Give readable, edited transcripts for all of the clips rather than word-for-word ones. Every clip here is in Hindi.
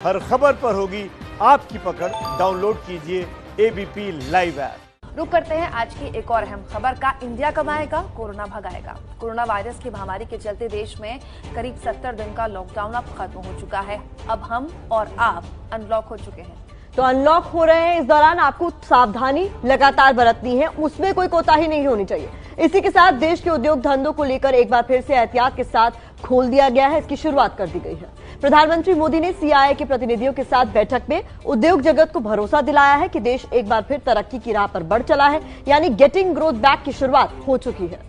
हर खबर पर होगी आपकी पकड़। डाउनलोड कीजिए एबीपी लाइव ऐप। रुक करते हैं आज की एक और अहम खबर का। इंडिया कब आएगा, कोरोना भगाएगा। कोरोना वायरस की महामारी के चलते देश में करीब 70 दिन का लॉकडाउन अब खत्म हो चुका है। अब हम और आप अनलॉक हो चुके हैं। तो अनलॉक हो रहे हैं, इस दौरान आपको सावधानी लगातार बरतनी है, उसमें कोई कोताही नहीं होनी चाहिए। इसी के साथ देश के उद्योग धंधों को लेकर एक बार फिर से एहतियात के साथ खोल दिया गया है, इसकी शुरुआत कर दी गई है। प्रधानमंत्री मोदी ने सीआईआई के प्रतिनिधियों के साथ बैठक में उद्योग जगत को भरोसा दिलाया है कि देश एक बार फिर तरक्की की राह पर बढ़ चला है, यानी गेटिंग ग्रोथ बैक की शुरुआत हो चुकी है।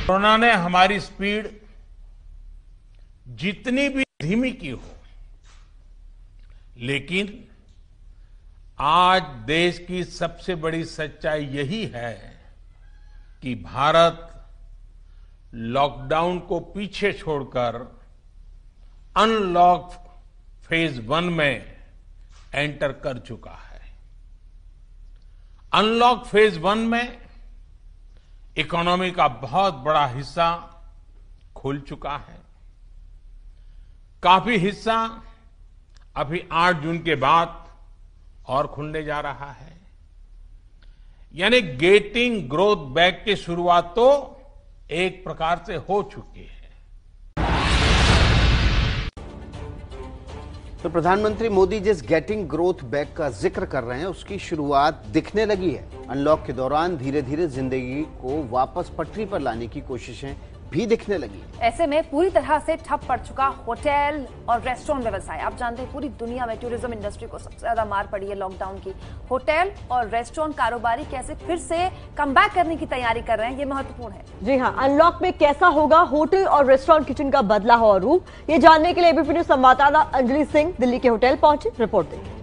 कोरोना ने हमारी स्पीड जितनी भी धीमी की हो, लेकिन आज देश की सबसे बड़ी सच्चाई यही है कि भारत लॉकडाउन को पीछे छोड़कर अनलॉक फेज 1 में एंटर कर चुका है। अनलॉक फेज 1 में इकोनॉमी का बहुत बड़ा हिस्सा खुल चुका है। काफी हिस्सा अभी 8 जून के बाद और खुलने जा रहा है, यानी गेटिंग ग्रोथ बैक की शुरुआत तो एक प्रकार से हो चुकी है। तो प्रधानमंत्री मोदी जिस गेटिंग ग्रोथ बैक का जिक्र कर रहे हैं, उसकी शुरुआत दिखने लगी है। अनलॉक के दौरान धीरे धीरे जिंदगी को वापस पटरी पर लाने की कोशिशें भी दिखने लगी। ऐसे में पूरी तरह से ठप पड़ चुका होटल और रेस्टोरेंट व्यवसाय। आप जानते हैं पूरी दुनिया में टूरिज्म इंडस्ट्री को सबसे ज्यादा मार पड़ी है लॉकडाउन की। होटल और रेस्टोरेंट कारोबारी कैसे फिर से कमबैक करने की तैयारी कर रहे हैं, ये महत्वपूर्ण है। जी हाँ, अनलॉक में कैसा होगा होटल और रेस्टोरेंट किचन का बदला हुआ रूप, ये जानने के लिए एबीपी न्यूज संवाददाता अंजलि सिंह दिल्ली के होटल पहुंचे। रिपोर्ट देखिए।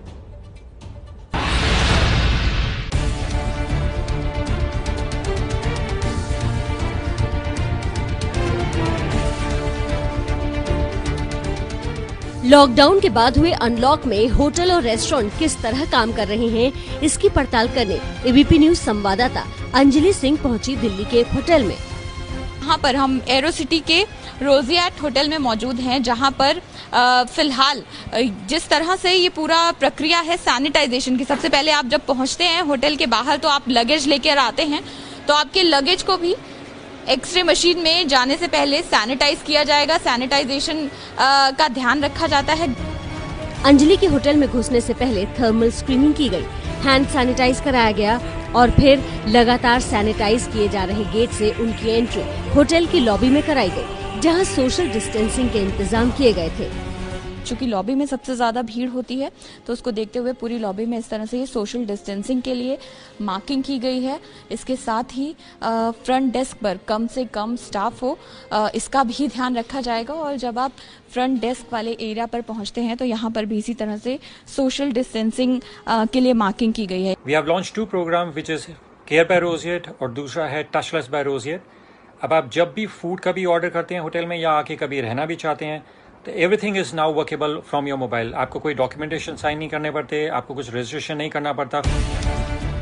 लॉकडाउन के बाद हुए अनलॉक में होटल और रेस्टोरेंट किस तरह काम कर रहे हैं, इसकी पड़ताल करने एबीपी न्यूज संवाददाता अंजलि सिंह पहुंची दिल्ली के एक होटल में। यहाँ पर हम एरो सिटी के रोजिएट होटल में मौजूद हैं, जहाँ पर फिलहाल जिस तरह से ये पूरा प्रक्रिया है सैनिटाइजेशन की। सबसे पहले आप जब पहुँचते हैं होटल के बाहर तो आप लगेज लेकर आते हैं, तो आपके लगेज को भी एक्सरे मशीन में जाने से पहले सैनिटाइज किया जाएगा। सैनिटाइजेशन का ध्यान रखा जाता है। अंजलि के होटल में घुसने से पहले थर्मल स्क्रीनिंग की गई, हैंड सैनिटाइज कराया गया और फिर लगातार सैनिटाइज किए जा रहे गेट से उनकी एंट्री होटल की लॉबी में कराई गई, जहां सोशल डिस्टेंसिंग के इंतजाम किए गए थे। चूंकि लॉबी में सबसे ज्यादा भीड़ होती है, तो उसको देखते हुए पूरी लॉबी में इस तरह से ये सोशल डिस्टेंसिंग के लिए मार्किंग की गई है। इसके साथ ही फ्रंट डेस्क पर कम से कम स्टाफ हो, इसका भी ध्यान रखा जाएगा। और जब आप फ्रंट डेस्क वाले एरिया पर पहुंचते हैं तो यहाँ पर भी इसी तरह से सोशल डिस्टेंसिंग के लिए मार्किंग की गई है। We have launch 2 program which is care by Roseate और दूसरा है टचलेस बाय रोजिएट। अब आप जब भी फूड का भी ऑर्डर करते हैं होटल में या आके कभी रहना भी चाहते हैं, तो everything is now workable from your mobile. आपको कोई डॉक्यूमेंटेशन साइन नहीं करने पड़ते, आपको कुछ रजिस्ट्रेशन नहीं करना पड़ता।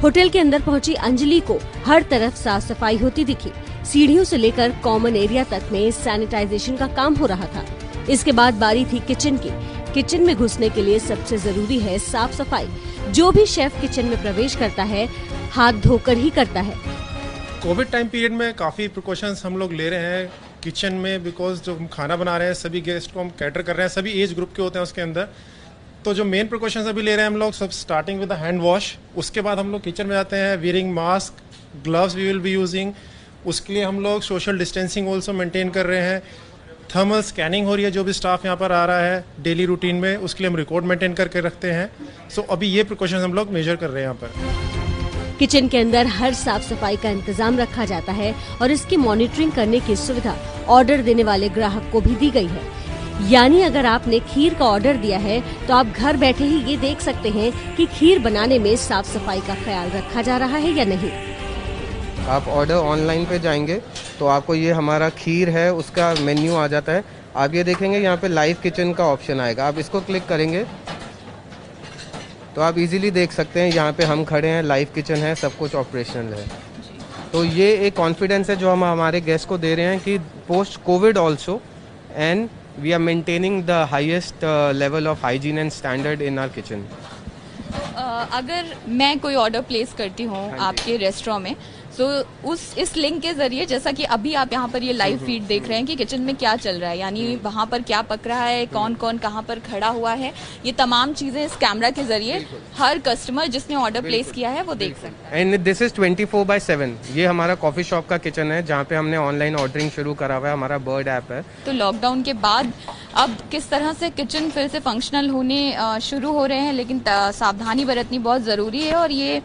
होटल के अंदर पहुंची अंजलि को हर तरफ साफ सफाई होती दिखी। सीढ़ियों से लेकर कॉमन एरिया तक में सैनिटाइजेशन का काम हो रहा था। इसके बाद बारी थी किचन की। किचन में घुसने के लिए सबसे जरूरी है साफ सफाई। जो भी शेफ किचन में प्रवेश करता है, हाथ धोकर ही करता है। कोविड टाइम पीरियड में काफ़ी प्रिकॉशंस हम लोग ले रहे हैं किचन में, बिकॉज जो हम खाना बना रहे हैं सभी गेस्ट को हम कैटर कर रहे हैं, सभी एज ग्रुप के होते हैं उसके अंदर। तो जो मेन प्रिकॉशंस अभी ले रहे हैं हम लोग, सब starting with the hand wash. उसके बाद हम लोग किचन में जाते हैं, wearing mask, gloves we will be using. उसके लिए हम लोग सोशल डिस्टेंसिंग ऑल्सो मेंटेन कर रहे हैं। थर्मल स्कैनिंग हो रही है, जो भी स्टाफ यहाँ पर आ रहा है डेली रूटीन में, उसके लिए हम रिकॉर्ड मेंटेन करके रखते हैं। सो अभी ये प्रिकॉशंस हम लोग मेजर कर रहे हैं यहाँ पर। किचन के अंदर हर साफ सफाई का इंतजाम रखा जाता है और इसकी मॉनिटरिंग करने की सुविधा ऑर्डर देने वाले ग्राहक को भी दी गई है। यानी अगर आपने खीर का ऑर्डर दिया है तो आप घर बैठे ही ये देख सकते हैं कि खीर बनाने में साफ सफाई का ख्याल रखा जा रहा है या नहीं। आप ऑर्डर ऑनलाइन पे जाएंगे तो आपको ये हमारा खीर है उसका मेन्यू आ जाता है। आप ये देखेंगे यहाँ पे लाइव किचन का ऑप्शन आएगा, आप इसको क्लिक करेंगे तो आप इजीली देख सकते हैं यहाँ पे हम खड़े हैं, लाइव किचन है, सब कुछ ऑपरेशनल है। तो ये एक कॉन्फिडेंस है जो हम हमारे गेस्ट को दे रहे हैं कि post covid also and we are maintaining the highest level of hygiene and standard in our kitchen. अगर मैं कोई ऑर्डर प्लेस करती हूँ आपके रेस्टोरेंट में, तो इस लिंक के जरिए, जैसा कि अभी आप यहाँ पर ये लाइव फीड देख रहे हैं कि किचन में क्या चल रहा है, यानी वहाँ पर क्या पक रहा है, कौन कौन कहाँ पर खड़ा हुआ है, ये तमाम चीजें इस कैमरा के जरिए हर कस्टमर जिसने ऑर्डर प्लेस किया है वो देख सकता है। And this is 24/7। ये हमारा कॉफी शॉप का किचन है जहाँ पे हमने ऑनलाइन ऑर्डरिंग शुरू करा हुआ है, हमारा बर्ड ऐप है। तो लॉकडाउन के बाद अब किस तरह से किचन फिर से फंक्शनल होने शुरू हो रहे हैं, लेकिन सावधानी बरतनी बहुत ज़रूरी है। और ये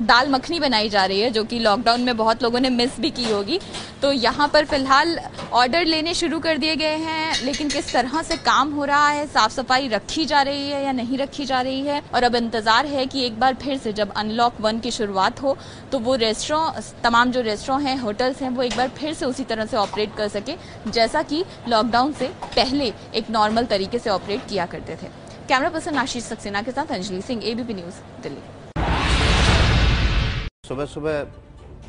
दाल मखनी बनाई जा रही है जो कि लॉकडाउन में बहुत लोगों ने मिस भी की होगी। तो यहाँ पर फिलहाल ऑर्डर लेने शुरू कर दिए गए हैं, लेकिन किस तरह से काम हो रहा है, साफ सफाई रखी जा रही है या नहीं रखी जा रही है, और अब इंतज़ार है कि एक बार फिर से जब अनलॉक 1 की शुरुआत हो तो वो तमाम जो रेस्टोरेंट हैं, होटल्स हैं, वो एक बार फिर से उसी तरह से ऑपरेट कर सके जैसा कि लॉकडाउन से पहले एक नॉर्मल तरीके से ऑपरेट किया करते थे। कैमरा पर्सन आशीष सक्सेना के साथ अंजलि सिंह, एबीपी न्यूज़, दिल्ली। सुबह सुबह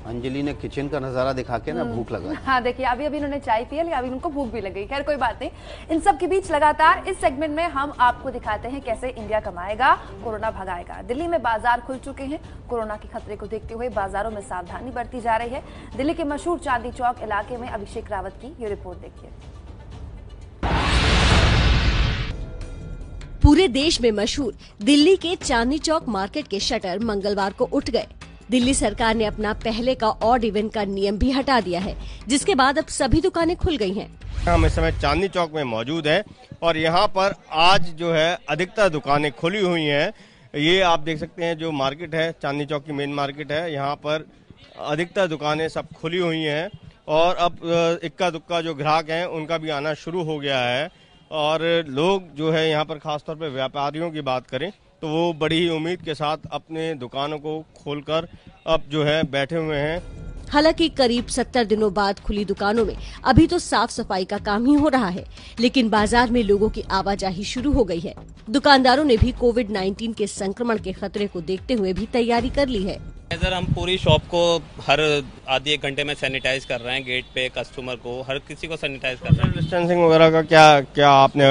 अंजलि ने किचन का नजारा दिखा के ना भूख लगा। हाँ देखिए, अभी उन्होंने चाय पी लिया, अभी उनको भूख भी लग गई। खैर कोई बात नहीं। इन सब के बीच लगातार इस सेगमेंट में हम आपको दिखाते हैं कैसे इंडिया कमाएगा, कोरोना भगाएगा। दिल्ली में बाजार खुल चुके हैं। कोरोना के खतरे को देखते हुए बाजारों में सावधानी बरती जा रही है। दिल्ली के मशहूर चांदनी चौक इलाके में अभिषेक रावत की ये रिपोर्ट देखिए। पूरे देश में मशहूर दिल्ली के चांदनी चौक मार्केट के शटर मंगलवार को उठ गए। दिल्ली सरकार ने अपना पहले का ऑड इवन का नियम भी हटा दिया है, जिसके बाद अब सभी दुकानें खुल गई हैं। हम इस समय चांदनी चौक में मौजूद हैं और यहाँ पर आज जो है अधिकतर दुकानें खुली हुई हैं। ये आप देख सकते हैं जो मार्केट है, चांदनी चौक की मेन मार्केट है, यहाँ पर अधिकतर दुकानें सब खुली हुई हैं और अब इक्का दुक्का जो ग्राहक हैं उनका भी आना शुरू हो गया है। और लोग जो है यहाँ पर खासतौर पर व्यापारियों की बात करें तो वो बड़ी ही उम्मीद के साथ अपने दुकानों को खोलकर अब जो है बैठे हुए हैं। हालांकि करीब 70 दिनों बाद खुली दुकानों में अभी तो साफ सफाई का काम ही हो रहा है, लेकिन बाजार में लोगों की आवाजाही शुरू हो गई है। दुकानदारों ने भी कोविड-19 के संक्रमण के खतरे को देखते हुए भी तैयारी कर ली है। सर, हम पूरी शॉप को हर आधे एक घंटे में सैनिटाइज कर रहे हैं। गेट पे कस्टमर को, हर किसी को सैनिटाइज कर रहे हैं। डिस्टेंसिंग वगैरह का क्या आपने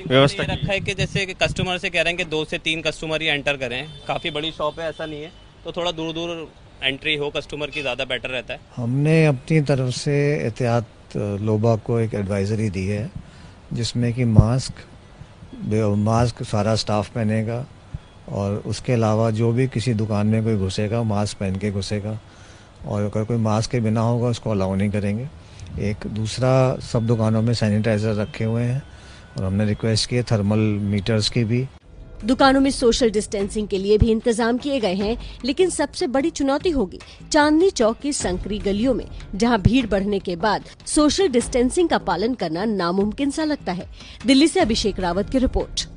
व्यवस्था रखा है कि जैसे कस्टमर से कह रहे हैं कि 2 से 3 कस्टमर ही एंटर करें। काफी बड़ी शॉप है, ऐसा नहीं है, तो थोड़ा दूर दूर एंट्री हो कस्टमर की, ज्यादा बेटर रहता है। हमने अपनी तरफ से एहतियात लोबा को एक एडवाइजरी दी है जिसमें कि मास्क सारा स्टाफ पहनेगा और उसके अलावा जो भी किसी दुकान में कोई घुसेगा मास्क पहन के घुसेगा, और अगर कोई मास्क के बिना होगा उसको अलाउ नहीं करेंगे। एक दूसरा, सब दुकानों में सैनिटाइजर रखे हुए हैं और हमने रिक्वेस्ट की थर्मल मीटर्स की भी। दुकानों में सोशल डिस्टेंसिंग के लिए भी इंतजाम किए गए हैं, लेकिन सबसे बड़ी चुनौती होगी चांदनी चौक की संकरी गलियों में, जहां भीड़ बढ़ने के बाद सोशल डिस्टेंसिंग का पालन करना नामुमकिन सा लगता है। दिल्ली से अभिषेक रावत की रिपोर्ट।